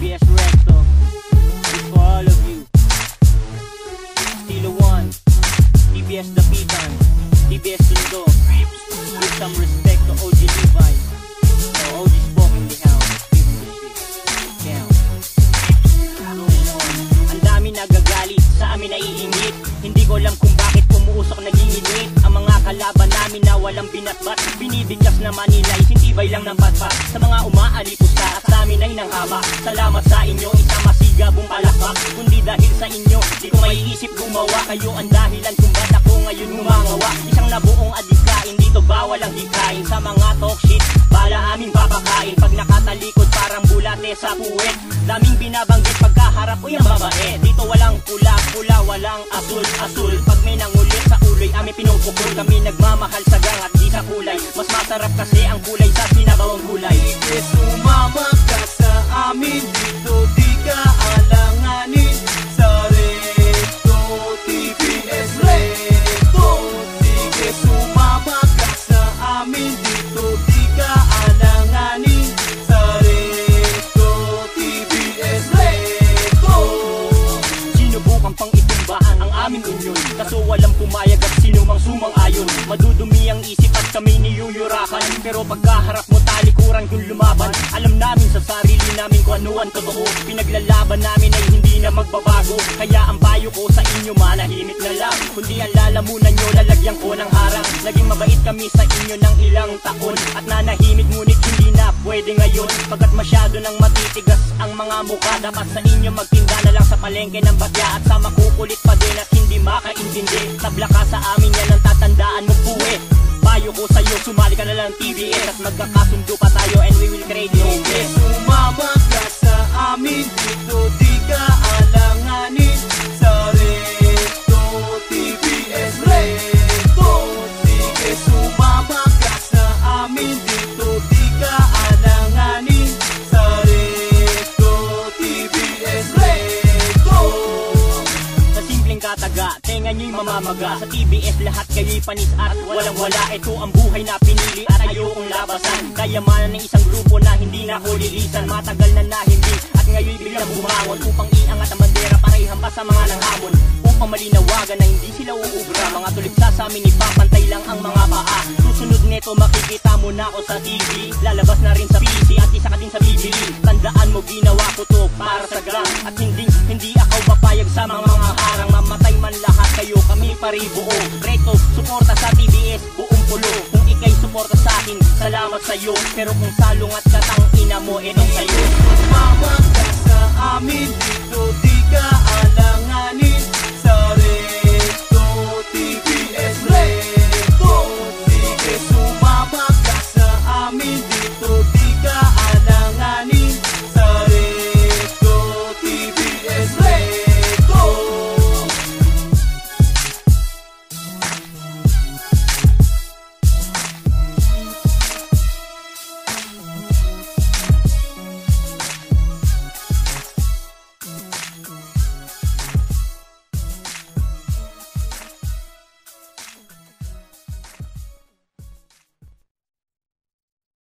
TBS Recto. It's for all of you. Stilo One, TBS Dapitan, TBS Sundo. Give some respect to OG Levi. So OG Spock in the house. Give him the shit. Down. Ang dami nagagalit, sa amin naiingit. Hindi ko alam kung bakit umuusok naging init. Ang mga kalaban namin na walang binatbat, binibiglas naman nila, isintibay lang ng batbat. Sa mga umaalipusta at sa amin ay nanghaba. Salamat sa inyo, isang masigabong palakpak. Kundi dahil sa inyo, di ko maiisip gumawa. Kayo ang dahilan kung ba't ako ngayon gumangawa. Isang nabuong adikain, dito bawal ang hikain. Sa mga talk shit, bala aming papakain. Pag nakatalikod parang bulate sa puwet. Daming binabanggit pagkaharap, uy ang babait. Dito walang pula-pula, walang asul-asul. Pag may nangulit sa uloy, aming pinupukul. Kami nagmamahal sa gang at di sa kulay. Mas masarap kasi ang kulay sa sinabawang gulay. TBS sumama ka sa amin, dito di ka alanganin. Sa Recto, TBS Recto. TBS sumama ka sa amin, dito di ka alanganin. Sa Recto, TBS Recto. Sinubukan pang itumbahan ang aming union, kaso walang pumayag at sinumang sumang-ayon. Madudumi ang isip at kami niyuyurakan, pero pagkaharap mo talikuran kung lumaban. Alam namin sa sarili namin kung ano ang totoo. Pinaglalaban namin ay hindi na magbabago. Kaya ang payo ko sa inyo, manahimik na lang. Kundi ang lalamunan nyo, lalagyan ko ng harang. Naging mabait kami sa inyo ng ilang taon, at nanahimik ngunit hindi na pwede ngayon. Pagkat masyado nang matitigas ang mga mukha, dapat sa inyo magtinda na lang sa palengke ng batya. At sa makukulit pa din at hindi makaintindi, tabla ka sa amin, yan ang tatandaan mo puwe. Payo ko sa'yo, sumali ka na lang TBS at magkakasundo pa tayo and we will create your TBS sumama ka sa amin, dito di ka alanganin. Sa Recto, TBS Recto. TBS sumama ka sa amin, dito di ka alanganin. Sa Recto, TBS Recto. Sa simpleng kataga, tenga nyo'y mamamaga. Sa TBS lahat kayo'y panis at walang wala. Ito ang buhay na pinili at ayokong labasan. Kayamanan ng isang grupo na hindi na hulilisan. Matagal na nahimbing at ngayon biglang bumangon upang iangat ang bandera para ihampas sa mga nanghamon. Upang malinawagan na hindi sila uubra. Mga tuligsa sa amin ipapantay lang ang mga paa. Susunod neto makikita mo na ako sa TV. Lalabas na rin sa PC at isa ka din sa bibili. Tandaan mo ginawa ko to para sa gang. At hindi ako papayag sa mga harang. Mamatay man lahat kayo, kami paribuo. Recto, suporta sa TBS, buong pulo. Kung ikay suporta sa akin, salamat sa'yo. Pero kung salungat ka tang ina mo, itong sa'yo. Sumama ka sa amin, dito di ka alanganin.